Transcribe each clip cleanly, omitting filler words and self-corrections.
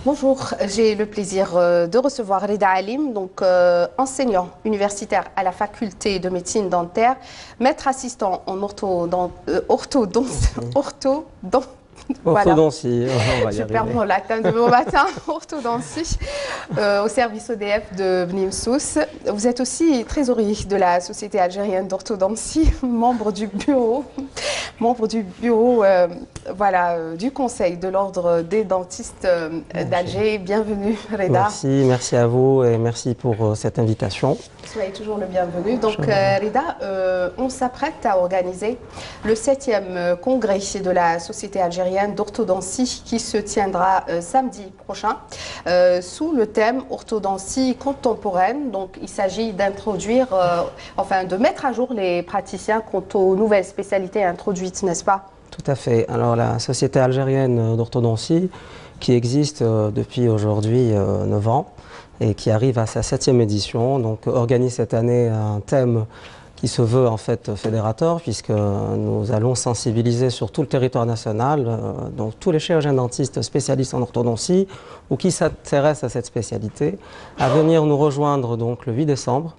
Bonjour, j'ai le plaisir de recevoir Rida Alim, donc enseignant universitaire à la faculté de médecine dentaire, maître assistant en Orthodontie, on va y je perds arriver. mon latin de bon matin, orthodontie, au service ODF de Bnimsous. Vous êtes aussi trésorier de la Société algérienne d'orthodontie, membre du bureau du Conseil de l'Ordre des dentistes d'Alger. Bienvenue, Rida. Merci à vous et merci pour cette invitation. Soyez toujours le bienvenu. Donc, Rida, on s'apprête à organiser le 7e congrès de la Société algérienne d'orthodontie qui se tiendra samedi prochain sous le thème orthodontie contemporaine. Donc, il s'agit d'introduire, de mettre à jour les praticiens quant aux nouvelles spécialités introduites, n'est-ce pas? Tout à fait. Alors, la Société algérienne d'orthodontie, qui existe depuis aujourd'hui 9 ans et qui arrive à sa 7e édition, donc organise cette année un thème qui se veut en fait fédérateur, puisque nous allons sensibiliser sur tout le territoire national, donc tous les chirurgiens dentistes spécialistes en orthodontie ou qui s'intéressent à cette spécialité, à venir nous rejoindre donc le 8 décembre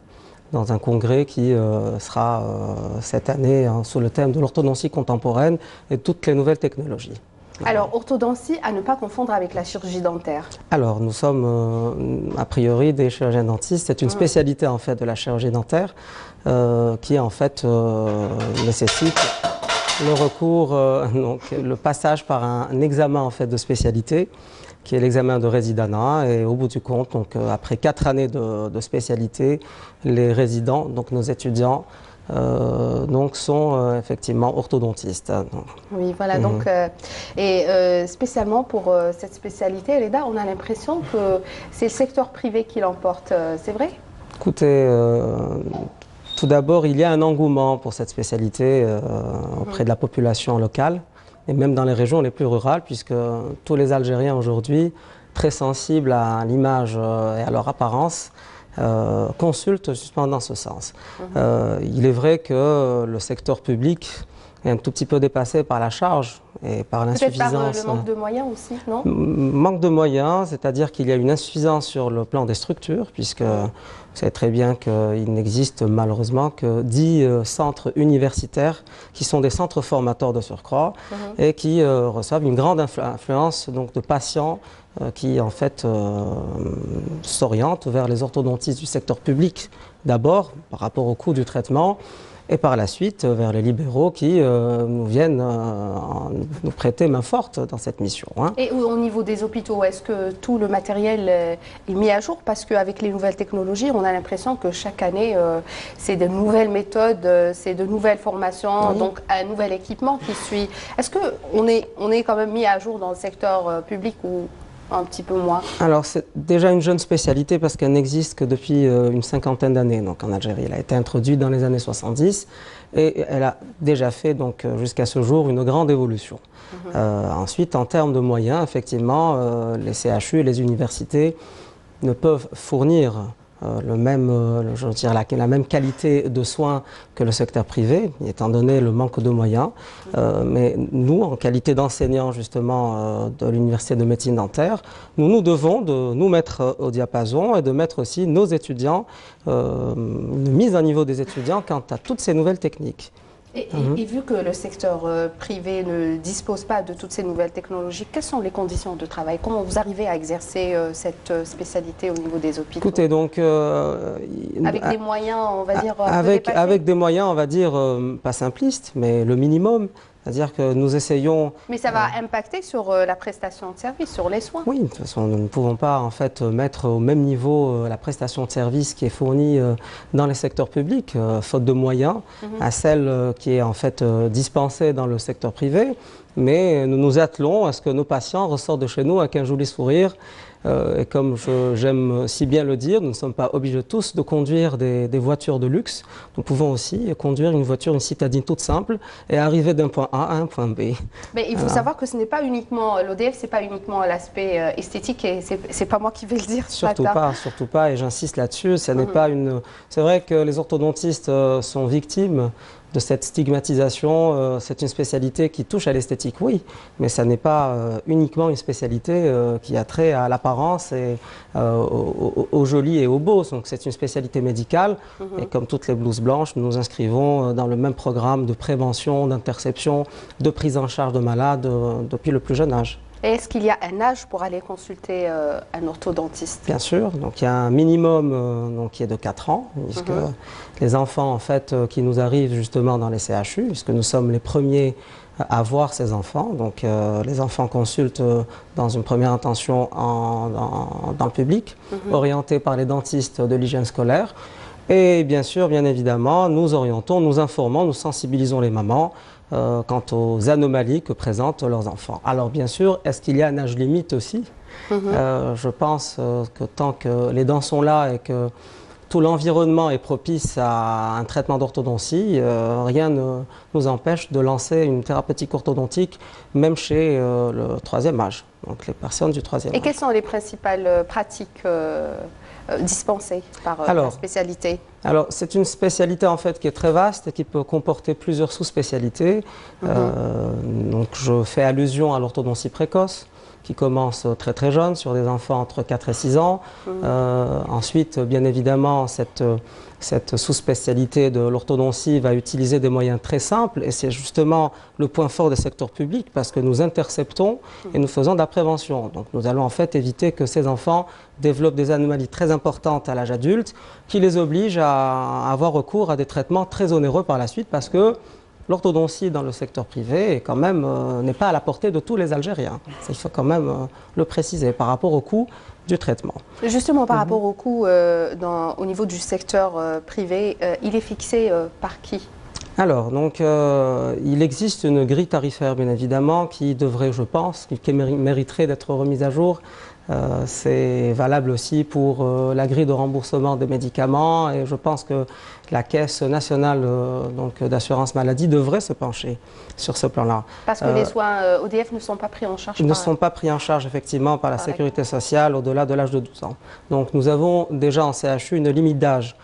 dans un congrès qui sera cette année sous le thème de l'orthodontie contemporaine et toutes les nouvelles technologies. Alors, orthodontie, à ne pas confondre avec la chirurgie dentaire. Alors, nous sommes a priori des chirurgiens dentistes. C'est une spécialité en fait de la chirurgie dentaire qui en fait nécessite le recours, donc le passage par un examen en fait de spécialité, qui est l'examen de résidanat. Et au bout du compte, donc après 4 années de spécialité, les résidents, donc nos étudiants, sont effectivement orthodontistes. Oui, voilà. Donc, spécialement pour cette spécialité, Rida, on a l'impression que c'est le secteur privé qui l'emporte. C'est vrai? Écoutez, tout d'abord, il y a un engouement pour cette spécialité auprès de la population locale et même dans les régions les plus rurales, puisque tous les Algériens aujourd'hui, très sensibles à l'image et à leur apparence, consultent justement dans ce sens. Il est vrai que le secteur public est un tout petit peu dépassé par la charge et par l'insuffisance. Peut-être par le manque de moyens aussi, non? Manque de moyens, c'est-à-dire qu'il y a une insuffisance sur le plan des structures, puisque vous savez très bien qu'il n'existe malheureusement que 10 centres universitaires qui sont des centres formateurs de surcroît et qui reçoivent une grande influence donc, de patients qui en fait s'orientent vers les orthodontistes du secteur public d'abord par rapport au coût du traitement et par la suite vers les libéraux qui nous viennent nous prêter main forte dans cette mission. Et au niveau des hôpitaux, est-ce que tout le matériel est mis à jour? Parce qu'avec les nouvelles technologies, on a l'impression que chaque année, c'est de nouvelles méthodes, c'est de nouvelles formations, donc un nouvel équipement qui suit. Est-ce qu'on est quand même mis à jour dans le secteur public ou un petit peu moins? Alors c'est déjà une jeune spécialité parce qu'elle n'existe que depuis une 50aine d'années donc en Algérie. Elle a été introduite dans les années 70 et elle a déjà fait donc jusqu'à ce jour une grande évolution. Ensuite, en termes de moyens, effectivement, les CHU et les universités ne peuvent fournir la même qualité de soins que le secteur privé, étant donné le manque de moyens. Mais nous, en qualité d'enseignants justement de l'Université de médecine dentaire, nous devons de nous mettre au diapason et de mettre aussi nos étudiants, une mise à niveau des étudiants quant à toutes ces nouvelles techniques. Et vu que le secteur privé ne dispose pas de toutes ces nouvelles technologies, quelles sont les conditions de travail? Comment vous arrivez à exercer cette spécialité au niveau des hôpitaux? Écoutez, donc... avec des moyens, on va dire... avec des moyens, on va dire, pas simplistes, mais le minimum. C'est-à-dire que nous essayons... Mais ça va impacter sur la prestation de service, sur les soins? Oui, de toute façon, nous ne pouvons pas en fait mettre au même niveau la prestation de service qui est fournie dans les secteurs publics, faute de moyens, à celle qui est en fait dispensée dans le secteur privé. Mais nous nous attelons à ce que nos patients ressortent de chez nous avec un joli sourire. Et comme j'aime si bien le dire, nous ne sommes pas obligés tous de conduire des voitures de luxe. Nous pouvons aussi conduire une voiture, une citadine toute simple et arriver d'un point A à un point B. Mais il faut savoir que ce n'est pas uniquement l'ODF, c'est pas uniquement l'aspect esthétique et c'est pas moi qui vais le dire. Surtout pas, et j'insiste là-dessus. Ce n'est pas une. C'est vrai que les orthodontistes sont victimes de cette stigmatisation. C'est une spécialité qui touche à l'esthétique, oui, mais ça n'est pas uniquement une spécialité qui a trait à l'apparence et au joli et au beau. Donc c'est une spécialité médicale et comme toutes les blouses blanches, nous nous inscrivons dans le même programme de prévention, d'interception, de prise en charge de malades depuis le plus jeune âge. Et est-ce qu'il y a un âge pour aller consulter un orthodontiste? Bien sûr, donc il y a un minimum donc, qui est de 4 ans, puisque les enfants en fait, qui nous arrivent justement dans les CHU, puisque nous sommes les premiers à voir ces enfants. Donc les enfants consultent dans une première intention dans le public, orientés par les dentistes de l'hygiène scolaire. Et bien sûr, bien évidemment, nous orientons, nous informons, nous sensibilisons les mamans quant aux anomalies que présentent leurs enfants. Alors bien sûr, est-ce qu'il y a un âge limite aussi? Je pense que tant que les dents sont là et que tout l'environnement est propice à un traitement d'orthodontie, rien ne nous empêche de lancer une thérapeutique orthodontique, même chez le 3e âge, donc les personnes du 3e âge. Et quelles sont les principales pratiques dispensées par la spécialité? Alors, c'est une spécialité en fait qui est très vaste et qui peut comporter plusieurs sous-spécialités. Donc, je fais allusion à l'orthodontie précoce, qui commence très très jeune sur des enfants entre 4 et 6 ans. Ensuite, bien évidemment, cette sous-spécialité de l'orthodontie va utiliser des moyens très simples et c'est justement le point fort des secteurs publics parce que nous interceptons et nous faisons de la prévention. Donc nous allons en fait éviter que ces enfants développent des anomalies très importantes à l'âge adulte qui les obligent à avoir recours à des traitements très onéreux par la suite parce que l'orthodontie dans le secteur privé est quand même n'est pas à la portée de tous les Algériens. Il faut quand même le préciser par rapport au coût du traitement. Justement, par rapport au coût au niveau du secteur privé, il est fixé par qui? Alors, donc, il existe une grille tarifaire, bien évidemment, qui devrait, je pense, qui mériterait d'être remise à jour. C'est valable aussi pour la grille de remboursement des médicaments et je pense que la Caisse nationale d'assurance maladie devrait se pencher sur ce plan-là. Parce que les soins ODF ne sont pas pris en charge? Ils ne sont pas pris en charge effectivement par la sécurité sociale au-delà de l'âge de 12 ans. Donc nous avons déjà en CHU une limite d'âge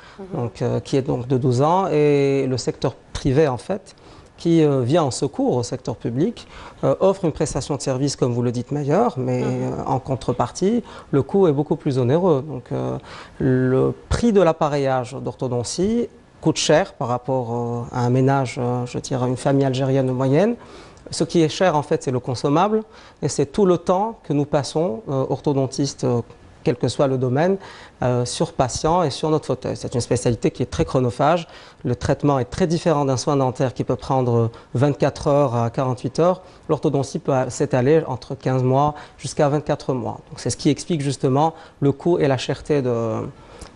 qui est donc de 12 ans et le secteur privé en fait qui vient en secours au secteur public, offre une prestation de service, comme vous le dites, meilleure, mais en contrepartie, le coût est beaucoup plus onéreux. Donc, le prix de l'appareillage d'orthodontie coûte cher par rapport à un ménage, je dirais, une famille algérienne moyenne. Ce qui est cher, en fait, c'est le consommable, et c'est tout le temps que nous passons, orthodontistes, quel que soit le domaine, sur patient et sur notre fauteuil. C'est une spécialité qui est très chronophage. Le traitement est très différent d'un soin dentaire qui peut prendre 24 heures à 48 heures. L'orthodontie peut s'étaler entre 15 mois jusqu'à 24 mois. Donc c'est ce qui explique justement le coût et la cherté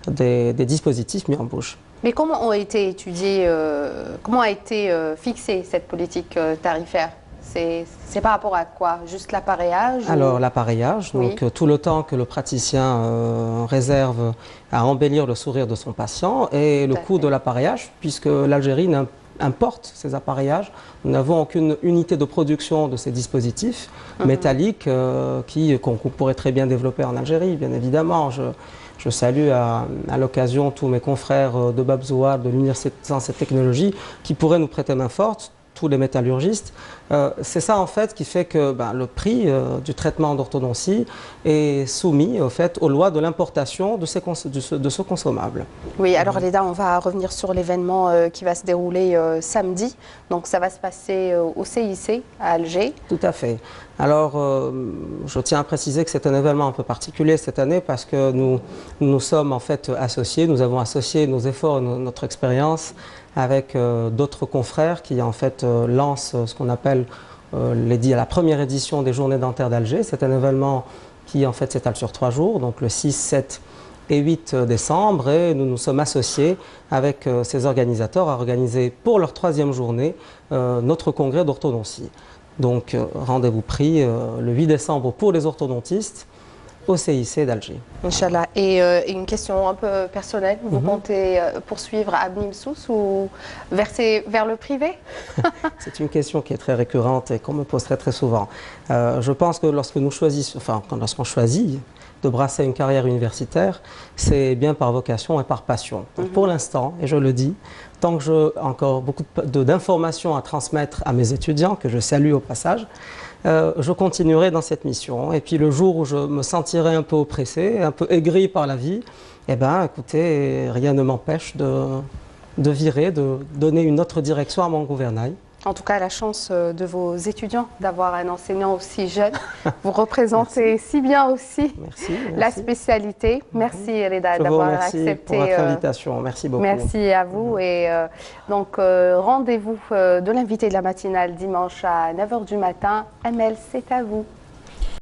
des dispositifs mis en bouche. Mais comment ont été étudiés, comment a été fixée cette politique tarifaire? C'est par rapport à quoi? Juste l'appareillage? Alors l'appareillage, donc tout le temps que le praticien réserve à embellir le sourire de son patient et le coût de l'appareillage, puisque l'Algérie importe ces appareillages. Nous n'avons aucune unité de production de ces dispositifs métalliques qu'on pourrait très bien développer en Algérie, bien évidemment. Je salue à l'occasion tous mes confrères de Babzoua, de l'Université de Sciences et Technologies, qui pourraient nous prêter main forte, tous les métallurgistes. C'est ça en fait qui fait que le prix du traitement d'orthodontie est soumis au fait aux lois de l'importation de ce consommable. Oui, alors Rida, on va revenir sur l'événement qui va se dérouler samedi. Donc ça va se passer au CIC à Alger. Tout à fait. Alors je tiens à préciser que c'est un événement un peu particulier cette année parce que nous sommes en fait associés, nous avons associé nos efforts et notre expérience avec d'autres confrères qui en fait lancent ce qu'on appelle la première édition des Journées dentaires d'Alger. C'est un événement qui en fait s'étale sur 3 jours, donc le 6, 7 et 8 décembre et nous nous sommes associés avec ces organisateurs à organiser pour leur 3e journée notre congrès d'orthodontie. Donc rendez-vous pris le 8 décembre pour les orthodontistes au CIC d'Alger. Inch'Allah. Et une question un peu personnelle, vous comptez poursuivre à Nimsous ou verser vers le privé? C'est une question qui est très récurrente et qu'on me pose très souvent. Je pense que lorsque nous choisissons, enfin, lorsqu'on choisit de brasser une carrière universitaire, c'est bien par vocation et par passion. Donc pour l'instant, et je le dis, tant que j'ai encore beaucoup d'informations à transmettre à mes étudiants, que je salue au passage, je continuerai dans cette mission. Et puis le jour où je me sentirai un peu oppressé, un peu aigri par la vie, eh bien, écoutez, rien ne m'empêche de virer, de donner une autre direction à mon gouvernail. En tout cas, la chance de vos étudiants d'avoir un enseignant aussi jeune. Vous représentez si bien aussi la spécialité. Merci Rida d'avoir accepté pour votre invitation. Merci beaucoup. Merci à vous. Et donc, rendez-vous de l'invité de la matinale dimanche à 9 h du matin. Amel, c'est à vous.